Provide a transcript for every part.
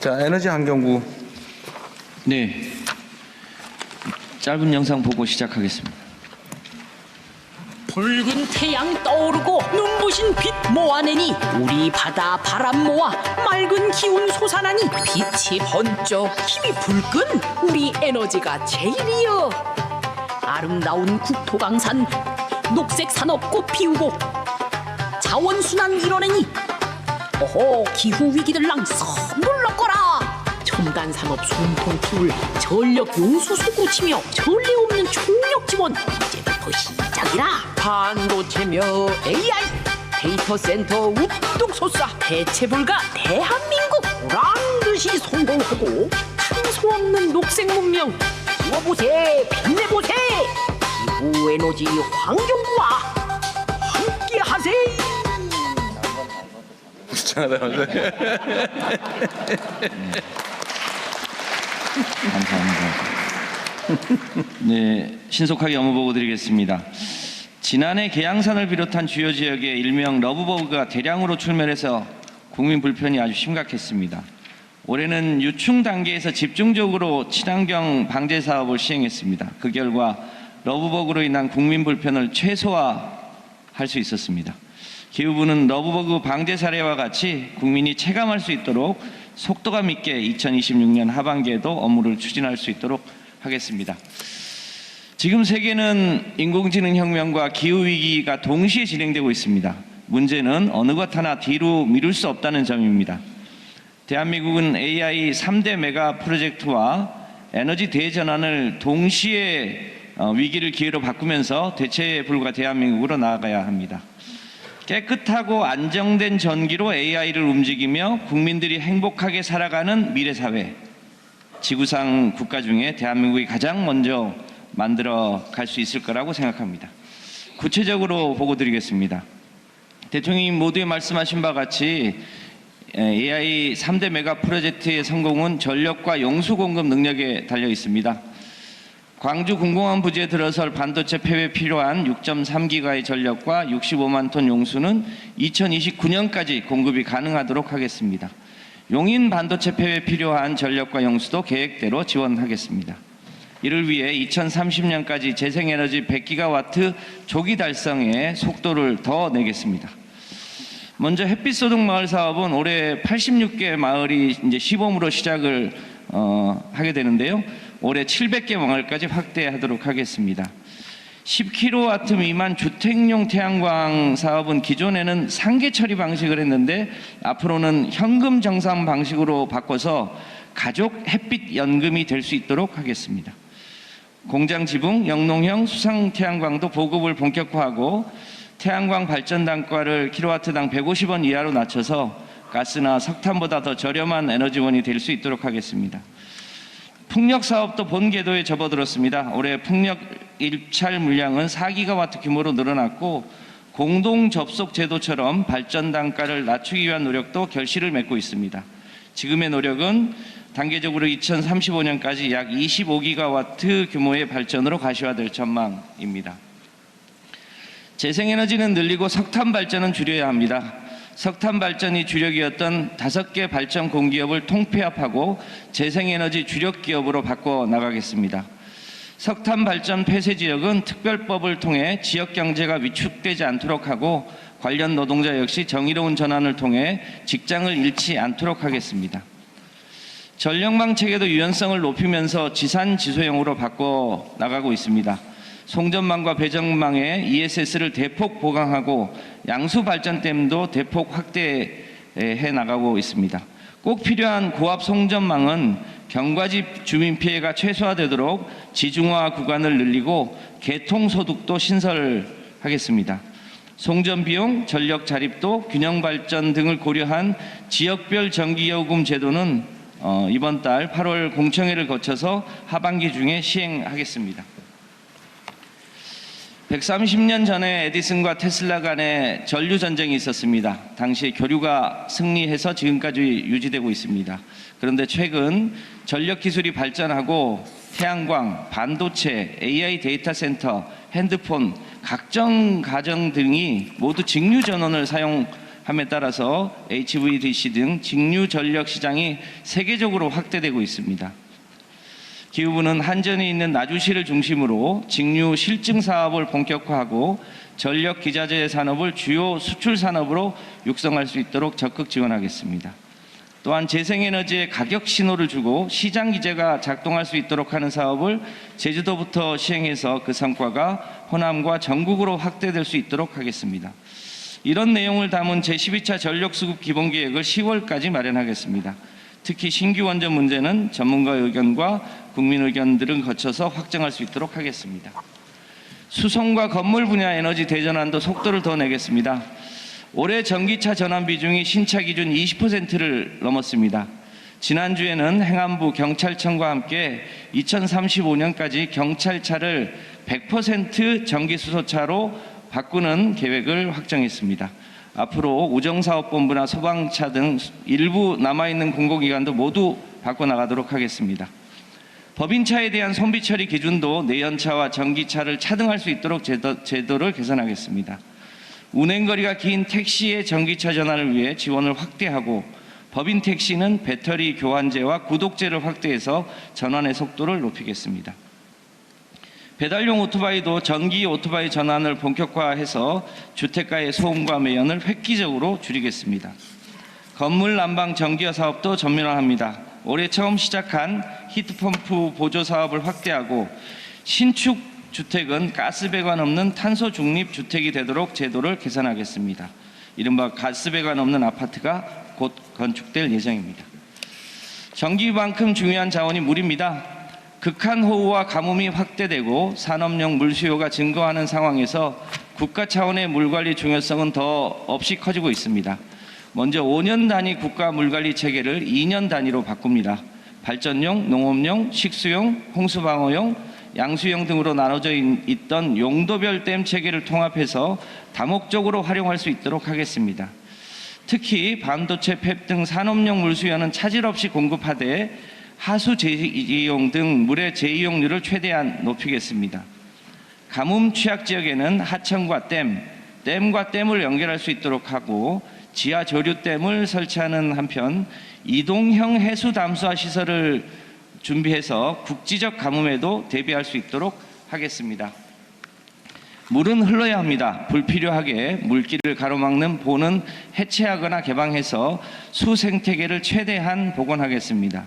자, 에너지 환경부. 네, 짧은 영상 보고 시작하겠습니다. 붉은 태양 떠오르고 눈부신 빛 모아내니 우리 바다 바람 모아 맑은 기운 솟아나니 빛이 번쩍 힘이 불끈 우리 에너지가 제일이여. 아름다운 국토강산 녹색 산업꽃 피우고 자원순환 이뤄내니 어허 기후위기들랑 썩 물러거라. 첨단 산업 숨통 키울 전력 용수 속으로 치며 전례 없는 총력 지원 이제부터 시작이라. 반도체며 AI 데이터 센터 우뚝 솟아 대체 불가 대한민국 보란듯이 성공하고 탄소 없는 녹색 문명 키워보세 빛내보세. 기후 에너지 환경부와 함께 하세. 감사합니다. 네, 신속하게 업무 보고 드리겠습니다. 지난해 계양산을 비롯한 주요 지역에 일명 러브버그가 대량으로 출몰해서 국민 불편이 아주 심각했습니다. 올해는 유충 단계에서 집중적으로 친환경 방제 사업을 시행했습니다. 그 결과 러브버그로 인한 국민 불편을 최소화할 수 있었습니다. 기후부는 러브버그 방제 사례와 같이 국민이 체감할 수 있도록 속도감 있게 2026년 하반기에도 업무를 추진할 수 있도록 하겠습니다. 지금 세계는 인공지능 혁명과 기후위기가 동시에 진행되고 있습니다. 문제는 어느 것 하나 뒤로 미룰 수 없다는 점입니다. 대한민국은 AI 3대 메가 프로젝트와 에너지 대전환을 동시에 위기를 기회로 바꾸면서 대체 불가 대한민국으로 나아가야 합니다. 깨끗하고 안정된 전기로 AI를 움직이며 국민들이 행복하게 살아가는 미래사회, 지구상 국가 중에 대한민국이 가장 먼저 만들어 갈 수 있을 거라고 생각합니다. 구체적으로 보고 드리겠습니다. 대통령님 모두에 말씀하신 바와 같이 AI 3대 메가 프로젝트의 성공은 전력과 용수 공급 능력에 달려 있습니다. 광주 공공항 부지에 들어설 반도체 폐회에 필요한 6.3기가의 전력과 65만 톤 용수는 2029년까지 공급이 가능하도록 하겠습니다. 용인 반도체 폐회에 필요한 전력과 용수도 계획대로 지원하겠습니다. 이를 위해 2030년까지 재생에너지 100기가와트 조기 달성에 속도를 더 내겠습니다. 먼저 햇빛소득마을 사업은 올해 86개 마을이 이제 시범으로 시작을 하게 되는데요. 올해 700개 마을까지 확대하도록 하겠습니다. 10kW 미만 주택용 태양광 사업은 기존에는 상계 처리 방식을 했는데 앞으로는 현금 정산 방식으로 바꿔서 가족 햇빛 연금이 될 수 있도록 하겠습니다. 공장 지붕, 영농형 수상 태양광도 보급을 본격화하고 태양광 발전 단가를 킬로와트당 150원 이하로 낮춰서 가스나 석탄보다 더 저렴한 에너지원이 될 수 있도록 하겠습니다. 풍력 사업도 본 궤도에 접어들었습니다. 올해 풍력 입찰 물량은 4기가와트 규모로 늘어났고 공동 접속 제도처럼 발전 단가를 낮추기 위한 노력도 결실을 맺고 있습니다. 지금의 노력은 단계적으로 2035년까지 약 25기가와트 규모의 발전으로 가시화될 전망입니다. 재생에너지는 늘리고 석탄 발전은 줄여야 합니다. 석탄 발전이 주력이었던 5개 발전 공기업을 통폐합하고 재생에너지 주력 기업으로 바꿔 나가겠습니다. 석탄 발전 폐쇄 지역은 특별법을 통해 지역 경제가 위축되지 않도록 하고 관련 노동자 역시 정의로운 전환을 통해 직장을 잃지 않도록 하겠습니다. 전력망 체계도 유연성을 높이면서 지산지소형으로 바꿔 나가고 있습니다. 송전망과 배정망에 ESS를 대폭 보강하고 양수 발전댐도 대폭 확대해 나가고 있습니다. 꼭 필요한 고압 송전망은 경과지 주민 피해가 최소화되도록 지중화 구간을 늘리고 개통소득도 신설하겠습니다. 송전 비용, 전력 자립도, 균형 발전 등을 고려한 지역별 전기요금 제도는 이번 달 8월 공청회를 거쳐서 하반기 중에 시행하겠습니다. 130년 전에 에디슨과 테슬라 간에 전류 전쟁이 있었습니다. 당시 교류가 승리해서 지금까지 유지되고 있습니다. 그런데 최근 전력 기술이 발전하고 태양광, 반도체, AI 데이터 센터, 핸드폰, 각종 가정 등이 모두 직류 전원을 사용할 함에 따라서 HVDC 등 직류 전력 시장이 세계적으로 확대되고 있습니다. 기후부는 한전에 있는 나주시를 중심으로 직류 실증 사업을 본격화하고 전력 기자재 산업을 주요 수출 산업으로 육성할 수 있도록 적극 지원하겠습니다. 또한 재생에너지에 가격 신호를 주고 시장 기제가 작동할 수 있도록 하는 사업을 제주도부터 시행해서 그 성과가 호남과 전국으로 확대될 수 있도록 하겠습니다. 이런 내용을 담은 제12차 전력수급 기본계획을 10월까지 마련하겠습니다. 특히 신규 원전 문제는 전문가 의견과 국민 의견들을 거쳐서 확정할 수 있도록 하겠습니다. 수송과 건물 분야 에너지 대전환도 속도를 더 내겠습니다. 올해 전기차 전환 비중이 신차 기준 20%를 넘었습니다. 지난주에는 행안부 경찰청과 함께 2035년까지 경찰차를 100% 전기수소차로 바꾸는 계획을 확정했습니다. 앞으로 우정사업본부나 소방차 등 일부 남아있는 공공기관도 모두 바꿔나가도록 하겠습니다. 법인차에 대한 손비처리 기준도 내연차와 전기차를 차등할 수 있도록 제도를 개선하겠습니다. 운행거리가 긴 택시의 전기차 전환을 위해 지원을 확대하고 법인 택시는 배터리 교환제와 구독제를 확대해서 전환의 속도를 높이겠습니다. 배달용 오토바이도 전기 오토바이 전환을 본격화해서 주택가의 소음과 매연을 획기적으로 줄이겠습니다. 건물 난방 전기화 사업도 전면화합니다. 올해 처음 시작한 히트펌프 보조 사업을 확대하고 신축 주택은 가스배관 없는 탄소 중립 주택이 되도록 제도를 개선하겠습니다. 이른바 가스배관 없는 아파트가 곧 건축될 예정입니다. 전기만큼 중요한 자원이 물입니다. 극한호우와 가뭄이 확대되고 산업용 물 수요가 증가하는 상황에서 국가 차원의 물관리 중요성은 더 없이 커지고 있습니다. 먼저 5년 단위 국가 물관리 체계를 2년 단위로 바꿉니다. 발전용, 농업용, 식수용, 홍수방어용, 양수용 등으로 나눠져 있던 용도별 댐 체계를 통합해서 다목적으로 활용할 수 있도록 하겠습니다. 특히 반도체, 팹 등 산업용 물 수요는 차질 없이 공급하되 하수 재이용 등 물의 재이용률을 최대한 높이겠습니다. 가뭄 취약 지역에는 하천과 댐과 댐을 연결할 수 있도록 하고 지하 조류댐을 설치하는 한편 이동형 해수 담수화 시설을 준비해서 국지적 가뭄에도 대비할 수 있도록 하겠습니다. 물은 흘러야 합니다. 불필요하게 물길을 가로막는 보는 해체하거나 개방해서 수 생태계를 최대한 복원하겠습니다.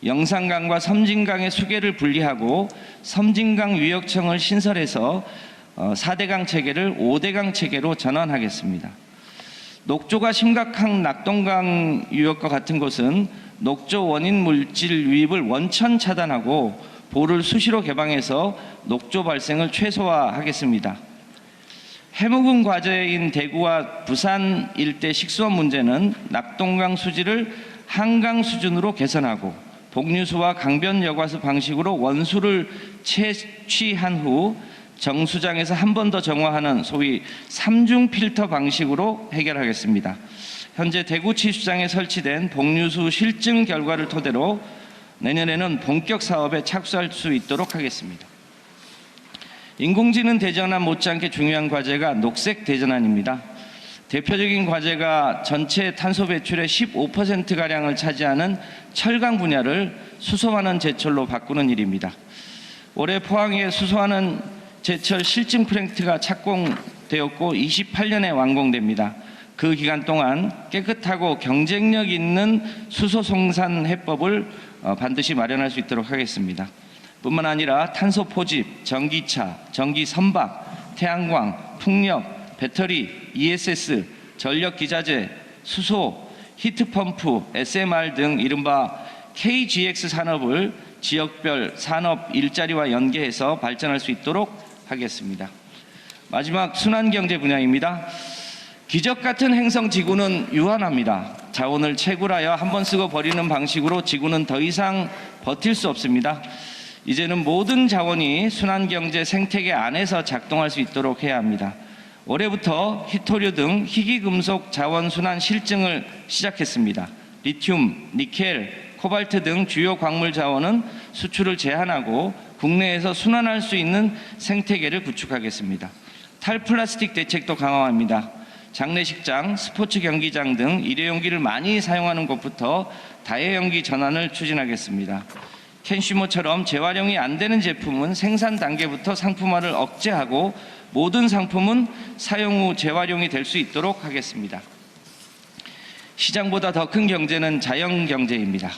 영산강과 섬진강의 수계를 분리하고 섬진강 유역청을 신설해서 4대강 체계를 5대강 체계로 전환하겠습니다. 녹조가 심각한 낙동강 유역과 같은 곳은 녹조 원인 물질 유입을 원천 차단하고 보를 수시로 개방해서 녹조 발생을 최소화하겠습니다. 해묵은 과제인 대구와 부산 일대 식수원 문제는 낙동강 수지를 한강 수준으로 개선하고 복류수와 강변 여과수 방식으로 원수를 채취한 후 정수장에서 한 번 더 정화하는 소위 3중 필터 방식으로 해결하겠습니다. 현재 대구 치수장에 설치된 복류수 실증 결과를 토대로 내년에는 본격 사업에 착수할 수 있도록 하겠습니다. 인공지능 대전환 못지않게 중요한 과제가 녹색 대전환입니다. 대표적인 과제가 전체 탄소 배출의 15%가량을 차지하는 철강 분야를 수소환원 제철로 바꾸는 일입니다. 올해 포항에 수소환원 제철 실증 프로젝트가 착공되었고 28년에 완공됩니다. 그 기간 동안 깨끗하고 경쟁력 있는 수소 생산 해법을 반드시 마련할 수 있도록 하겠습니다. 뿐만 아니라 탄소 포집, 전기차, 전기 선박, 태양광, 풍력, 배터리, ESS, 전력 기자재, 수소, 히트펌프, SMR 등 이른바 KGX 산업을 지역별 산업 일자리와 연계해서 발전할 수 있도록 하겠습니다. 마지막 순환경제 분야입니다. 기적 같은 행성 지구는 유한합니다. 자원을 채굴하여 한 번 쓰고 버리는 방식으로 지구는 더 이상 버틸 수 없습니다. 이제는 모든 자원이 순환경제 생태계 안에서 작동할 수 있도록 해야 합니다. 올해부터 히토류 등 희귀금속 자원 순환 실증을 시작했습니다. 리튬, 니켈, 코발트 등 주요 광물 자원은 수출을 제한하고 국내에서 순환할 수 있는 생태계를 구축하겠습니다. 탈플라스틱 대책도 강화합니다. 장례식장, 스포츠 경기장 등 일회용기를 많이 사용하는 곳부터 다회용기 전환을 추진하겠습니다. 캔슈머처럼 재활용이 안 되는 제품은 생산 단계부터 상품화를 억제하고 모든 상품은 사용 후 재활용이 될 수 있도록 하겠습니다. 시장보다 더 큰 경제는 자연 경제입니다.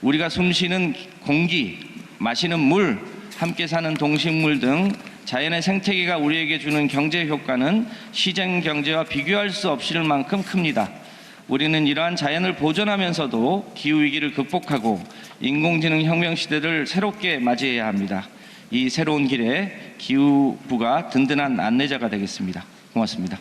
우리가 숨쉬는 공기, 마시는 물, 함께 사는 동식물 등 자연의 생태계가 우리에게 주는 경제 효과는 시장 경제와 비교할 수 없을 만큼 큽니다. 우리는 이러한 자연을 보존하면서도 기후위기를 극복하고 인공지능 혁명 시대를 새롭게 맞이해야 합니다. 이 새로운 길에 기후부가 든든한 안내자가 되겠습니다. 고맙습니다.